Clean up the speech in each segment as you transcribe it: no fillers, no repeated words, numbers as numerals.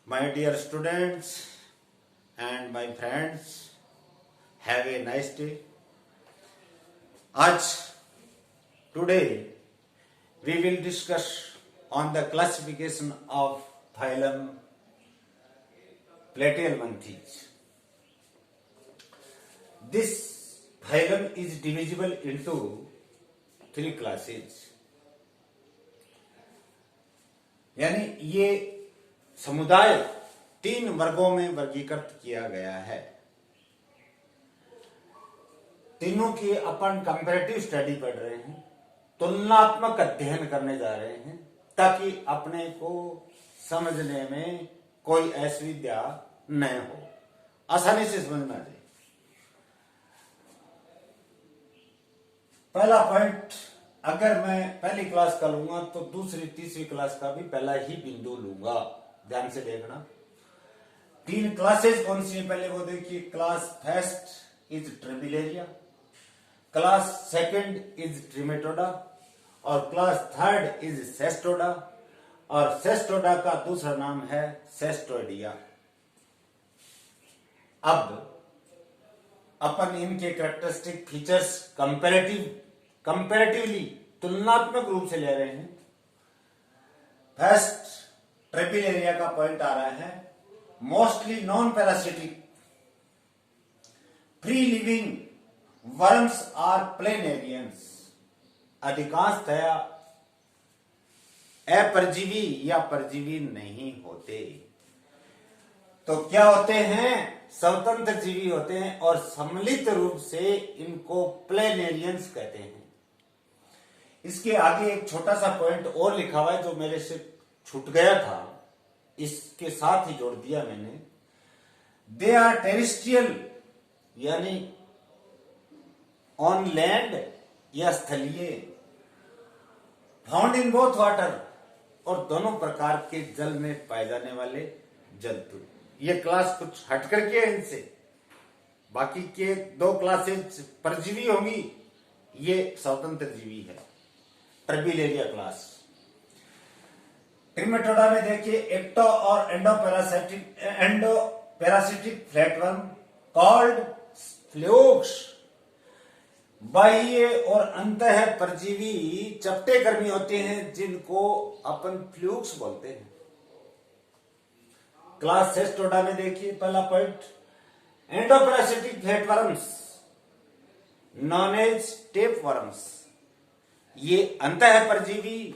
My dear students and my friends, have a nice day. Today we will discuss on the classification of phylum Platyhelminthes. This phylum is divisible into three classes. यानी ये समुदाय तीन वर्गों में वर्गीकृत किया गया है। तीनों की अपन कंपैरेटिव स्टडी पढ़ रहे हैं, तुलनात्मक अध्ययन करने जा रहे हैं ताकि अपने को समझने में कोई असुविधा न हो, आसानी से समझ में आ जाए। पहला पॉइंट, अगर मैं पहली क्लास का लूंगा तो दूसरी तीसरी क्लास का भी पहला ही बिंदु लूंगा, ध्यान से देखना। तीन क्लासेस कौन सी है पहले वो देखिए। Class first is Turbellaria, class second is Trematoda और क्लास थर्ड इज सेस्टोडा, और सेस्टोडा का दूसरा नाम है सेस्टोइडिया। अब अपन इनके कैरेक्टरिस्टिक फीचर्स कंपैरेटिवली तुलनात्मक रूप से ले रहे हैं। फर्स्ट ट्रिबिलेरिया का पॉइंट आ रहा है, mostly non parasitic free living worms are planarians. अधिकांशतया अपरजीवी या परजीवी नहीं होते। तो क्या होते हैं? स्वतंत्र जीवी होते हैं और सम्मिलित रूप से इनको प्लेनेरियंस कहते हैं। इसके आगे एक छोटा सा पॉइंट और लिखा हुआ है जो मेरे से छूट गया था, इसके साथ ही जोड़ दिया मैंने। दे आर टेरेस्ट्रियल यानी ऑन लैंड या स्थलीय, फाउंड इन बोथ वाटर, और दोनों प्रकार के जल में पाए जाने वाले जंतु। ये क्लास कुछ हट करके है इनसे, बाकी के दो क्लासेस परजीवी होंगी, ये स्वतंत्र जीवी है। ट्रिबिलेरिया क्लास। ट्रिमेटोडा में देखिए एक्टो और एंडोपैरासिटिक फ्लैटवर्म कॉल्ड फ्लूक्स। बाह्य और अंतः परजीवी चपटे कर्मी होते हैं जिनको अपन फ्लूक्स बोलते हैं। क्लास सेस्टोडा में देखिए पहला point, endoparasitic flatworms known as tapeworms. ये अंतः परजीवी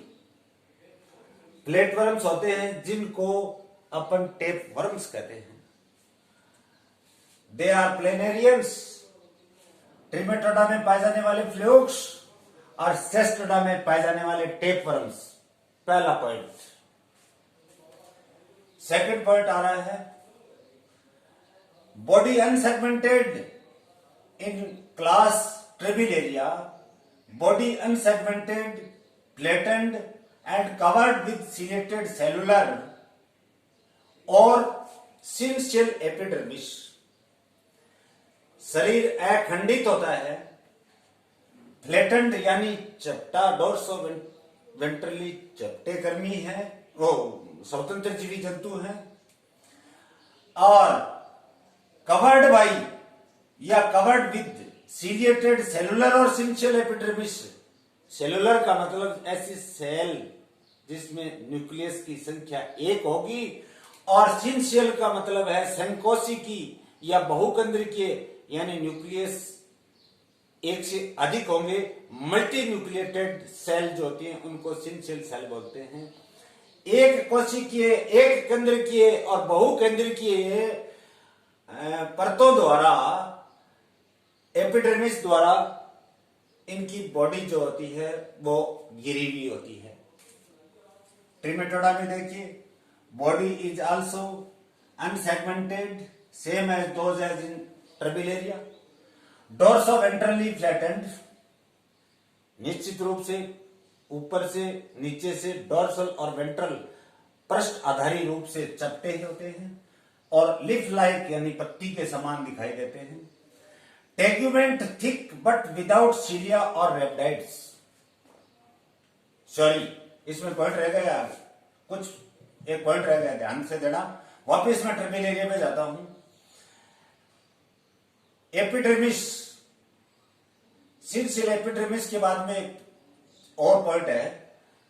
प्लेटवर्म्स होते हैं जिनको अपन टेप वर्म्स कहते हैं। They are प्लेनेरियंस। ट्रिमेटोडा में पाए जाने वाले फ्लूक्स और सेस्टोडा में पाए जाने वाले टेप वर्म्स, पहला पॉइंट। सेकंड पॉइंट आ रहा है, body unsegmented in class Turbellaria, body unsegmented, flattened and covered with ciliated cellular or syncytial epidermis। शरीर अखंडित होता है, फ्लैटेंड यानी चपटा, डोर्सो वेंट्रली चपटे कर्मी है, वो स्वतंत्र जीवी जंतु है, और कवर्ड बाई या कवर्ड विद सीलिएटेड सेलुलर और सिंशियल एपिडर्मिस। सेलुलर का मतलब ऐसी सेल जिसमें न्यूक्लियस की संख्या एक होगी, और सिंशियल का मतलब है संकोशिकी या बहुकेंद्रिकीय यानी न्यूक्लियस एक से अधिक होंगे। मल्टी न्यूक्लिएटेड सेल जो होती हैं उनको सिंशियल सेल बोलते हैं। एक कोशिकीय, एक केंद्रकीय और बहुकेंद्रकीय परतों द्वारा, एपिडर्मिस द्वारा इनकी बॉडी जो होती है वो घिरी हुई होती है। ट्रिमेटोडा में देखिए body is also unsegmented same as those as in Turbellaria, dorsoventrally flattened, निश्चित रूप से ऊपर से नीचे से डोर्सल और वेंट्रल पृष्ठ आधारी रूप से चपटे होते हैं, और लिफ लाइक यानी पत्ती के समान दिखाई देते हैं। Tegument thick but without cilia और रेप्टाइड्स। सॉरी, इसमें पॉइंट रह गया, कुछ एक पॉइंट रह गया, ध्यान से देना। वापिस मैं ट्रेपिलेरिया में जाता हूं। एपिडर्मिस, सिंसिल एपिडर्मिस के बाद में एक और पॉइंट है,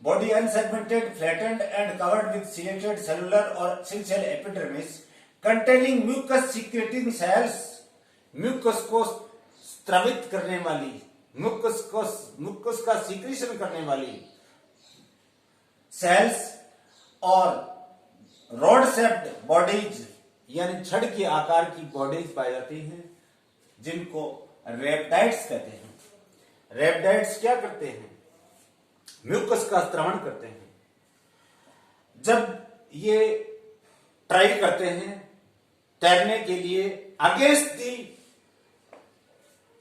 body unsegmented, flattened and covered with ciliated cellular और syncytial epidermis containing mucus secreting cells, mucus को स्त्रवित करने वाली, म्यूकस का सीक्रेशन करने वाली सेल्स और रॉड शेप्ड बॉडीज यानी छड़ के आकार की बॉडीज पाई जाती हैं, जिनको रेप्टाइड्स कहते हैं। रेप्टाइड्स क्या करते हैं? म्यूकस का स्त्रवण करते हैं। जब ये ट्राई करते हैं तैरने के लिए against the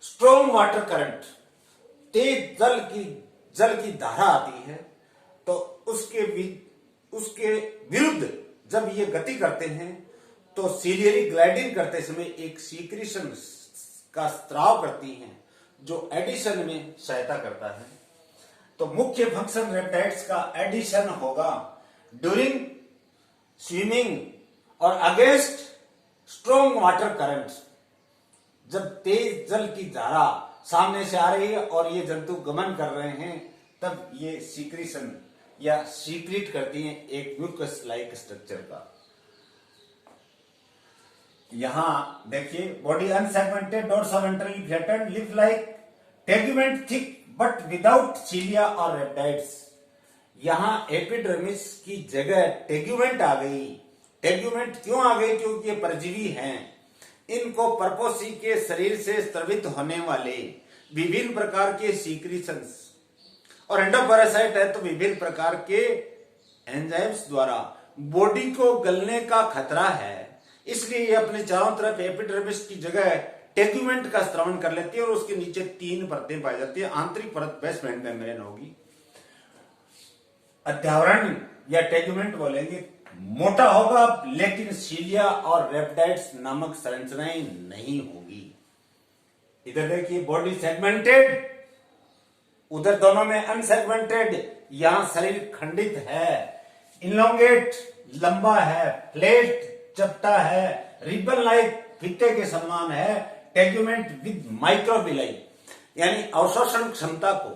strong water current, तेज जल की धारा आती है, तो उसके विरुद्ध जब ये गति करते हैं तो सीलियरी ग्लाइडिंग करते समय एक सीक्रेशन का स्त्राव करती हैं, जो एडिशन में सहायता करता है। तो मुख्य फंक्शन रेप्टाइड्स का एडिशन होगा ड्यूरिंग स्विमिंग और अगेंस्ट स्ट्रॉन्ग वाटर करंट। जब तेज जल की धारा सामने से आ रही है और ये जंतु गमन कर रहे हैं, तब ये सीक्रेशन या सीक्रेट करती हैं एक म्यूकस लाइक स्ट्रक्चर का। यहां देखिए, body unsegmented, dorsoventrally flattened, leaf like, tegument thick but without cilia और रेप्टाइड्स। यहां एपिडर्मिस की जगह टेगुमेंट आ गई। टेगुमेंट क्यों आ गई? क्योंकि ये परजीवी हैं। इनको परपोसी के शरीर से स्रवित होने वाले विभिन्न प्रकार के सीक्रेशंस, और एंडोपैरासाइट है तो विभिन्न प्रकार के एंजाइम्स द्वारा बॉडी को गलने का खतरा है। इसलिए ये अपने चारों तरफ एपिडर्मिस की जगह टेगुमेंट का स्त्रवण कर लेती है और उसके नीचे 3 परतें पाई जाती है। आंतरिक परत बेसमेंट मेम्ब्रेन होगी, अध्यावरण या टेगुमेंट बोलेंगे, मोटा होगा, लेकिन सीलिया और रेप्टाइड्स नामक संरचनाएं नहीं होगी। इधर देखिए, बॉडी सेगमेंटेड, उधर दोनों में अनसेगमेंटेड। यहां शरीर खंडित है, इनलोंगेट लंबा है, फ्लैट चपटा है, रिबन लाइक फीते के समान है, टेगुमेंट विद माइक्रोविलाई यानी अवशोषण क्षमता को,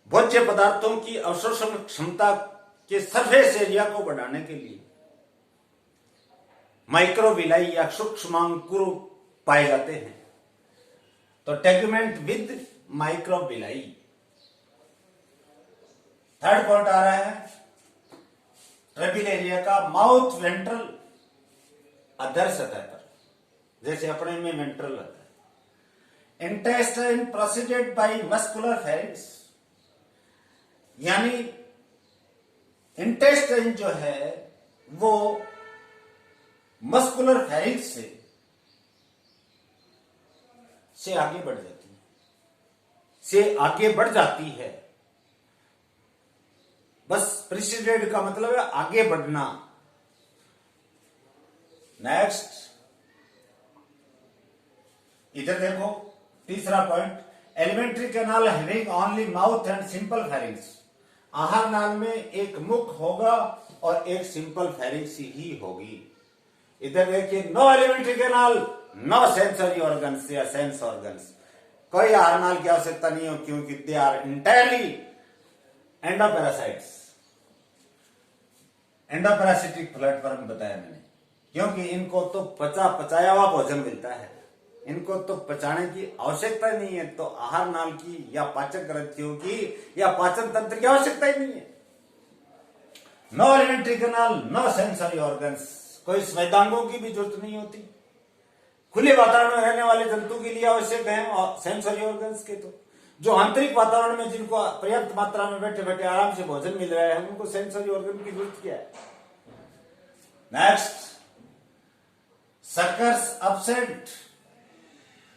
भोज्य पदार्थों की अवशोषण क्षमता के सरफेस एरिया को बढ़ाने के लिए माइक्रोविलाई या सूक्ष्मांकुर पाए जाते हैं। तो टेगुमेंट विद माइक्रोविलाई। थर्ड पॉइंट आ रहा है ट्रेपिलेरिया का, माउथ वेंट्रल अधर सतह पर, जैसे अपने में वेंट्रल रहता है। Intestine proceeded by muscular pharynx, यानी इंटेस्टाइन जो है वो मस्कुलर फेरिंग्स से आगे बढ़ जाती है, बस प्रीसीडेड का मतलब है आगे बढ़ना। नेक्स्ट, इधर देखो तीसरा point, alimentary canal having only mouth and simple pharynx. आहार नाल में एक मुख होगा और एक सिंपल फेरिंग्स ही होगी। इधर देखिए, no alimentary canal, no sensory organs या सेंस ऑर्गन्स, कोई आहार नाल की आवश्यकता नहीं हो, क्योंकि they are entirely endoparasites. Endoparasitic flatworms बताया मैंने, क्योंकि इनको तो पचाया हुआ भोजन मिलता है, इनको तो पचाने की आवश्यकता नहीं है, तो आहार नाल की या पाचन ग्रंथियों की या पाचन तंत्र की आवश्यकता ही नहीं है। No alimentary canal, no sensory organs, कोई स्वेदांगों की भी जरूरत नहीं होती। खुले वातावरण में रहने वाले जंतु के लिए आवश्यक है और सेंसरी ऑर्गन्स के, तो जो आंतरिक वातावरण में जिनको पर्याप्त मात्रा में बैठे बैठे आराम से भोजन मिल रहा है, उनको सेंसरी ऑर्गन की जरूरत क्या है। Next, suckers absent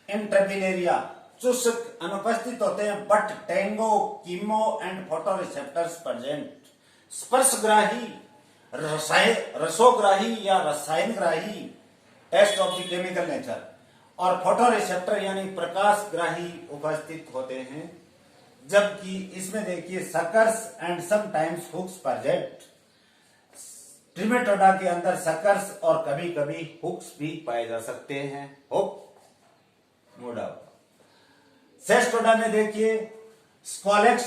in Turbellaria, चूषक अनुपस्थित होते हैं, but tango, chemo and photo receptors present. स्पर्शग्राही, रसोग्राही या रसायनग्राही, test of the chemical nature, और फोटो रिसेप्टर यानी प्रकाशग्राही उपस्थित होते हैं। जबकि इसमें देखिए suckers and sometimes hooks present. Trematoda के अंदर सकर्स और कभी कभी हुक्स भी पाए जा सकते हैं। हुक मोडा। सेस्टोडा में देखिए स्क्वालेक्स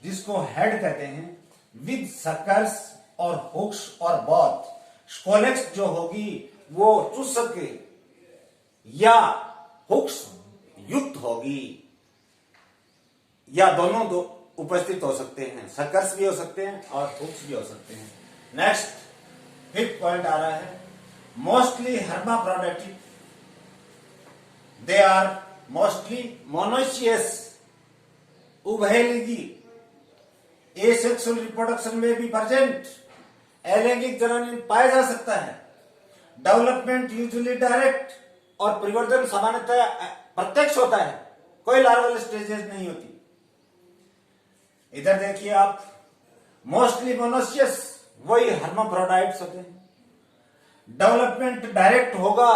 जिसको हेड कहते हैं विद सकर्स और हुक्स और बॉथ। स्क्वालेक्स जो होगी वो चूसक या हुक्स युक्त होगी या दोनों दो उपस्थित हो सकते हैं, सकर्स भी हो सकते हैं और हुक्स भी हो सकते हैं। नेक्स्ट फिफ्थ पॉइंट आ रहा है mostly hermaphroditic, they are mostly monoecious, उभयलिंगी, एसेक्सुअल रिप्रोडक्शन में भी प्रेजेंट, अलैंगिक जनन पाया जा सकता है, डेवलपमेंट यूजुअली डायरेक्ट और परिवर्तन सामान्यतः प्रत्यक्ष होता है, कोई लार्वल स्टेजेस नहीं होती। इधर देखिए आप मोस्टली मोनोसियस वही हर्माफ्रोडाइट्स होते हैं। डेवलपमेंट डायरेक्ट होगा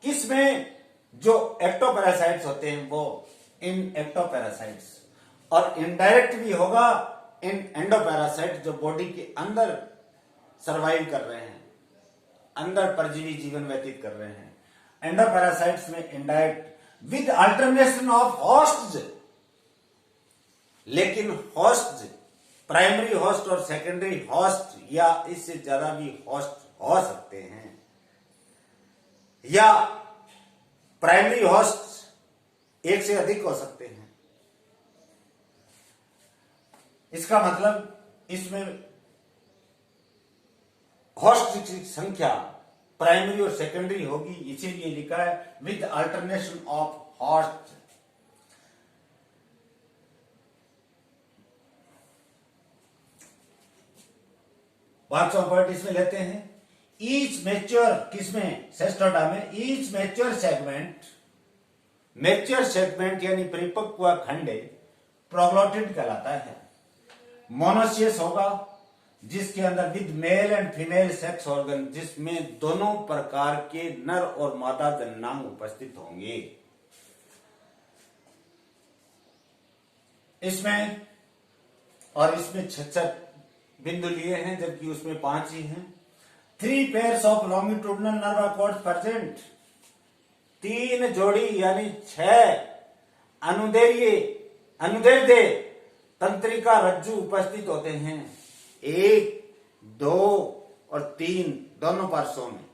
किसमें, जो एक्टोपैरासाइट्स होते हैं वो इन एक्टोपैरासाइट्स, और इनडायरेक्ट भी होगा इन एंडोपैरासाइट जो बॉडी के अंदर सरवाइव कर रहे हैं, अंदर परजीवी जीवन व्यतीत कर रहे हैं। एंडोपैरासाइट्स में indirect with alternation of hosts, लेकिन होस्ट प्राइमरी होस्ट और सेकेंडरी होस्ट या इससे ज्यादा भी होस्ट हो सकते हैं, या प्राइमरी होस्ट एक से अधिक हो सकते हैं। इसका मतलब इसमें होस्ट की संख्या प्राइमरी और सेकेंडरी होगी, इसीलिए लिखा है विद अल्टरनेशन ऑफ होस्ट। पांचवा पॉइंट इसमें लेते हैं ईच मैच्योर, किसमें, सेस्टोडा में, each mature segment, mature segment यानी परिपक्व खंड प्रोग्लोटिड कहलाता है। मोनोसियस होगा जिसके अंदर with male and female sex organ, जिसमें दोनों प्रकार के नर और मादा जननांग उपस्थित होंगे। इसमें और इसमें 6 बिंदु लिए हैं जबकि उसमें 5 ही हैं। 3 pairs of longitudinal nerve cords present, 3 जोड़ी यानी 6 अनुदैर्ध्य तंत्रिका रज्जु उपस्थित होते हैं, 1, 2 और 3 दोनों पार्श्वों में।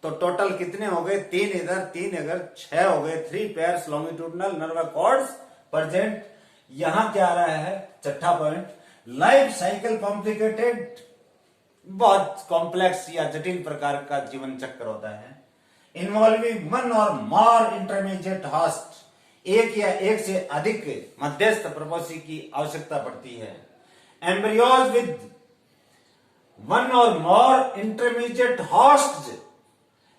तो टोटल कितने हो गए, 3 इधर 3 इधर, 6 हो गए। 3 pairs longitudinal nerve cords present. यहां क्या आ रहा है, छठा पॉइंट, लाइफ साइकिल कॉम्प्लिकेटेड, बहुत कॉम्प्लेक्स या जटिल प्रकार का जीवन चक्र होता है। इन्वॉल्विंग 1 और मोर इंटरमीडिएट होस्ट, एक या एक से अधिक मध्यस्थ प्रपोसी की आवश्यकता पड़ती है। एम्ब्रियोज विद 1 और more intermediate host,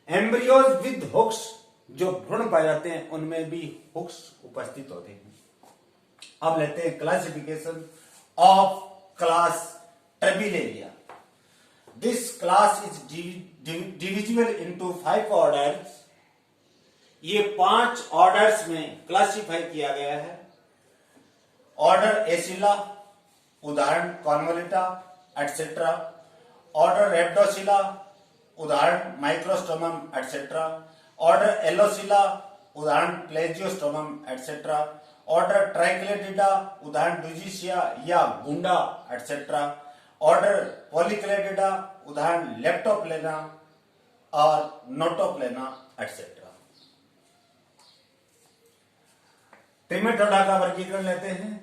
embryos with hooks, जो भ्रूण पाए जाते हैं उनमें भी हुक्स उपस्थित होते हैं। अब लेते हैं classification of class Trabellaria. This class is divisible into 5 orders. ये 5 ऑर्डर्स में क्लासिफाई किया गया है। ऑर्डर एसिला, उदाहरण कॉन्वोलिटा एटसेट्रा। ऑर्डर रेप्डोसिला, उदाहरण माइक्रोस्टोमम एटसेट्रा। ऑर्डर एलोसिला, उदाहरण प्लेजियोस्टोमम एटसेट्रा। ऑर्डर ट्राइक्लेटिडा, उदाहरण ड्यूजिशिया या गुंडा एटसेट्रा। ऑर्डर पॉलीक्लेटिडा, उदाहरण लेप्टोप्लेना और नोटोप्लेना एटसेट्रा। ट्रिमेटोडा का वर्गीकरण लेते हैं।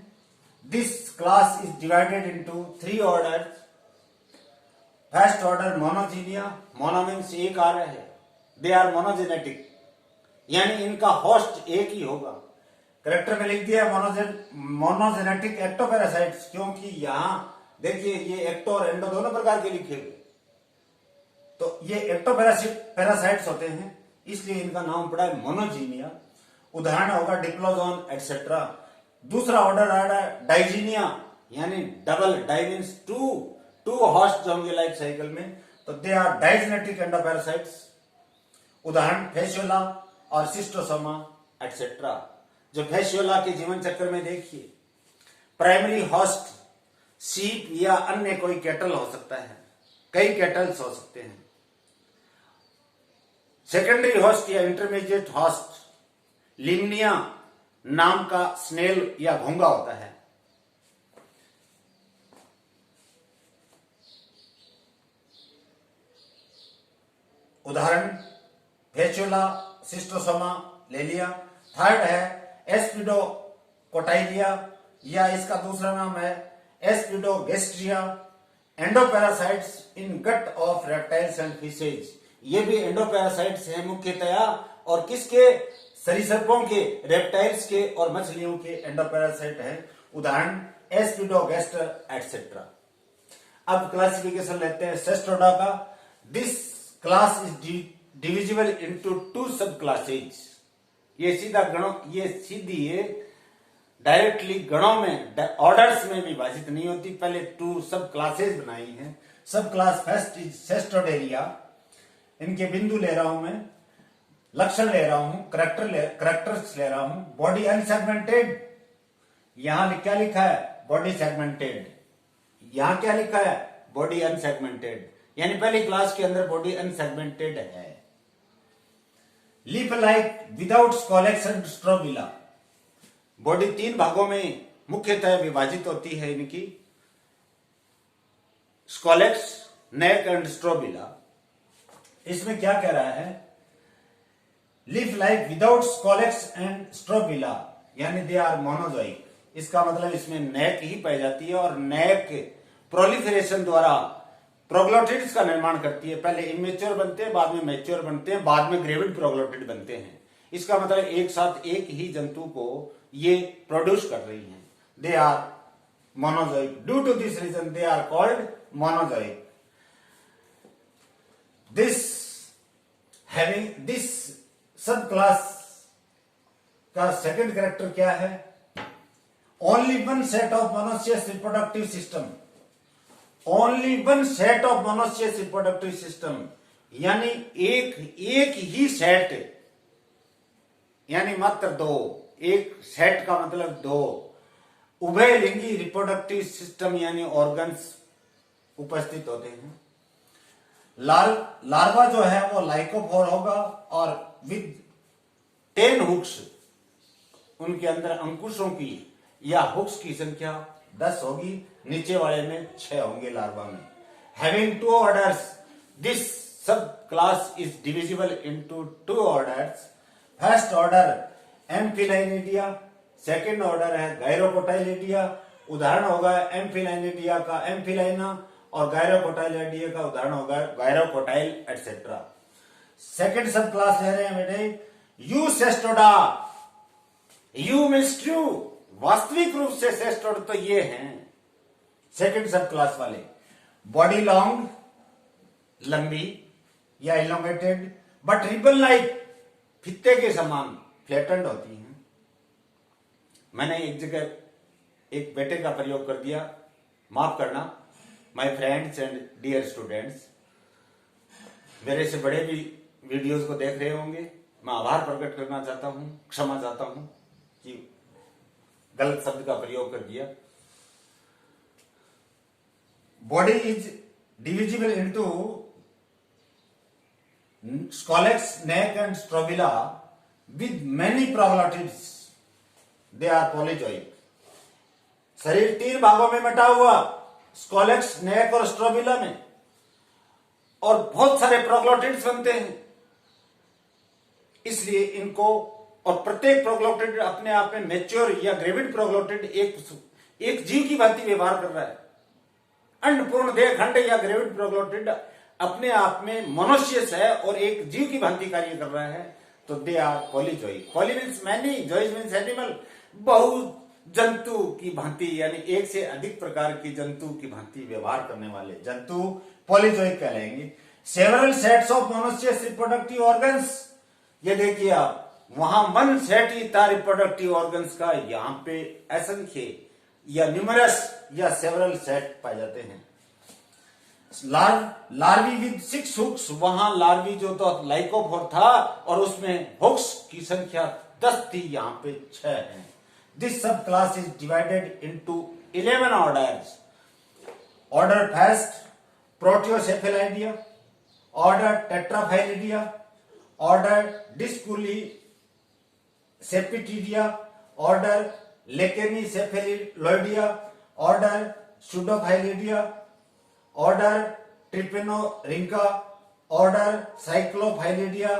This class is divided into 3 orders. First order Monogenea, mono means एक आ रहा है, दे आर मोनोजेनेटिक यानी इनका होस्ट एक ही होगा। करेक्टर में लिख दिया मोनोजेनेटिक एक्टोपैरासाइट्स, क्योंकि यहां देखिए ये एक्टो और एंडो दोनों प्रकार के लिखे हुए, तो ये एक्टोपैरासाइट्स होते हैं इसलिए इनका नाम पड़ा है मोनोजीनिया। उदाहरण होगा डिप्लोजोन एटसेट्रा। दूसरा ऑर्डर आ रहा है डाइजीनिया यानी डबल, डाई मीन्स 2 होस्ट होंगे लाइफ साइकिल में, तो दे आर डाइजेनेटिक एंडोपैरासाइट्स। उदाहरण फेसियोला और सिस्टोसोमा एटसेट्रा। जो फेसियोला के जीवन चक्र में देखिए, प्राइमरी होस्ट सीप या अन्य कोई कैटल हो सकता है, कई कैटल्स हो सकते हैं। सेकेंडरी होस्ट या इंटरमीडिएट होस्ट लिमनिया नाम का स्नेल या घोंगा होता है। उदाहरण फेचुला, सिस्टोसोमा ले लिया। थर्ड है एस्पिडोकोटाइलिया या इसका दूसरा नाम है Aspidogastrea, endoparasites in gut of reptiles and fishes. ये भी एंडोपैरासाइट्स हैं मुख्यतया, और किसके? सरीसृपों के, रेप्टाइल्स के और मछलियों के एंडोपैरासाइट हैं। उदाहरण एस्पिडोगेस्टर एटसेट्रा। अब क्लासिफिकेशन लेते हैं सेस्ट्रोडा का। This class is divisible into 2 सब क्लासेज। ये सीधी डायरेक्टली गणों में, ऑर्डर्स में विभाजित नहीं होती, पहले 2 सब क्लासेज बनाई हैं। सब क्लास फर्स्ट इज सेस्ट्रोडेरिया। इनके बिंदु ले रहा हूं मैं, लक्षण ले रहा हूं, करेक्टर्स ले रहा हूं। बॉडी अनसेगमेंटेड, यहां क्या लिखा है? Body segmented. यहां क्या लिखा है? बॉडी अनसेगमेंटेड, यानी पहली क्लास के अंदर बॉडी अनसेगमेंटेड है। Leaf like without scolex and strobila. Body 3 भागों में मुख्यतः विभाजित होती है इनकी, स्कॉलेक्स, नेक एंड स्ट्रोबिला। इसमें क्या कह रहा है? Leaf like without scolex and strobila, यानी दे आर मोनोजोइक। इसका मतलब इसमें नेक ही पाई जाती है, और नेक प्रोलिफरेशन द्वारा प्रोग्लोटिड्स का निर्माण करती है। पहले इमेच्योर बनते हैं, बाद में मैच्योर बनते हैं, बाद में ग्रेविड प्रोग्लोटिड बनते हैं। इसका मतलब एक साथ एक ही जंतु को ये प्रोड्यूस कर रही हैं। They are monozoic. Due to this reason they are called monozoic. This sub class का सेकंड कैरेक्टर क्या है? Only one set of monoecious reproductive system. Only one set of monoecious reproductive system, यानी एक ही set, यानी मात्र 2। एक set का मतलब 2 उभयलिंगी रिप्रोडक्टिव सिस्टम यानी ऑर्गन्स उपस्थित होते हैं। लार्वा जो है वो लाइकोफोर होगा, और विद 10 हुक्स, उनके अंदर अंकुशों की या हुक्स की संख्या 10 होगी। नीचे वाले में 6 होंगे लार्वा में। Having 2 orders, this sub class is divisible into 2 orders. First order Amphilinidea, second order है गायरोकोटाइलिडिया। उदाहरण होगा एम्फिलाइनिडिया का एम्फिलाइना, और गायरोकोटाइलिडिया का उदाहरण होगा गायरोकोटाइल एटसेट्रा। सेकंड सब क्लास ले रहे हैं बेटे you Cestoda. You means true, वास्तविक रूप से सेस्टोड तो ये हैं सेकंड सब क्लास वाले। बॉडी लॉन्ग, लंबी या इलोंगेटेड, बट रिबन लाइक, फित्ते के समान फ्लैटेंड होती हैं। मैंने एक जगह एक बेटे का प्रयोग कर दिया, माफ करना my friends and dear students. मेरे से बड़े भी वीडियोस को देख रहे होंगे, मैं आभार प्रकट करना चाहता हूं, क्षमा चाहता हूं कि गलत शब्द का प्रयोग कर दिया। Body is divisible into scolex, neck and strobila with many proglottids. They are polyzoic. शरीर 3 भागों में बटा हुआ, स्कॉलेक्स, नेक और स्ट्रोबिला में, और बहुत सारे प्रोग्लोटिड्स बनते हैं। इसलिए इनको, और प्रत्येक प्रोग्लोटिड अपने आप में मैच्योर या ग्रेविड प्रोग्लोटिड एक जीव की भांति व्यवहार कर रहा है। अंडपूर्ण देह खंड या ग्रेविड प्रोग्लोटिड अपने आप में मोनोसियस है और एक जीव की भांति कार्य कर रहा है, तो they are polyzoic. Poly means many, zoes means animal, बहु जंतु की भांति, यानी एक से अधिक प्रकार की जंतु की भांति व्यवहार करने वाले जंतु पॉलीजोइक कहलाएंगे। Several sets of monoecious reproductive organs, ये देखिए आप, वहां 1 सेट ही था रिप्रोडक्टिव ऑर्गन्स का, यहां पे असंख्य या न्यूमरस या सेवरल सेट पाए जाते हैं। लार्वी विद 6 हुक्स, वहां लार्वी जो तो लाइकोफोर था और उसमें हुक्स की संख्या 10 थी, यहां पे 6 है। This sub class is divided into 11 orders. Order first Proteocephalidea, order Tetraphyllidea, order Disculicepitidea, order Lecanicephaloidea, order Pseudophyllidea, order Trypanorhyncha, order Cyclophyllidea,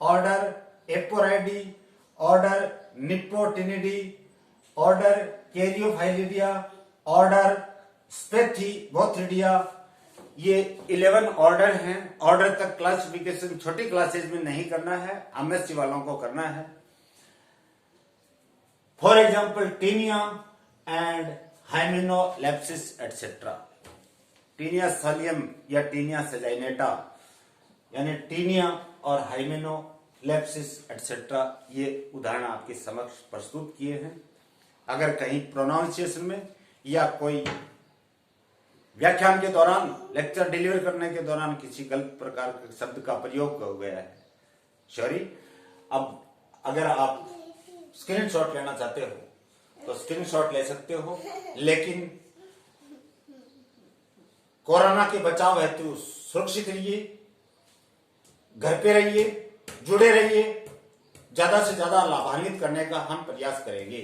order Aporidea, order Nippotaeniidea, order Caryophyllidea, order Spathebothriidea. ये 11 order हैं। Order तक classification छोटी classes में नहीं करना है, MSc वालों को करना है। For example Taenia and Hymenolepis etcetera. Taenia solium या टीनिया सजाइनेटा यानी टीनिया और हाइमेनोलेप्सिस एटसेट्रा, ये उदाहरण आपके समक्ष प्रस्तुत किए हैं। अगर कहीं प्रोनाउंसिएशन में या कोई व्याख्यान के दौरान, लेक्चर डिलीवर करने के दौरान किसी गलत प्रकार के शब्द का प्रयोग हो गया है, सॉरी। अब अगर आप स्क्रीनशॉट लेना चाहते हो तो स्क्रीनशॉट ले सकते हो, लेकिन कोरोना के बचाव हेतु सुरक्षित रहिए, घर पे रहिए, जुड़े रहिए, ज्यादा से ज्यादा लाभान्वित करने का हम प्रयास करेंगे।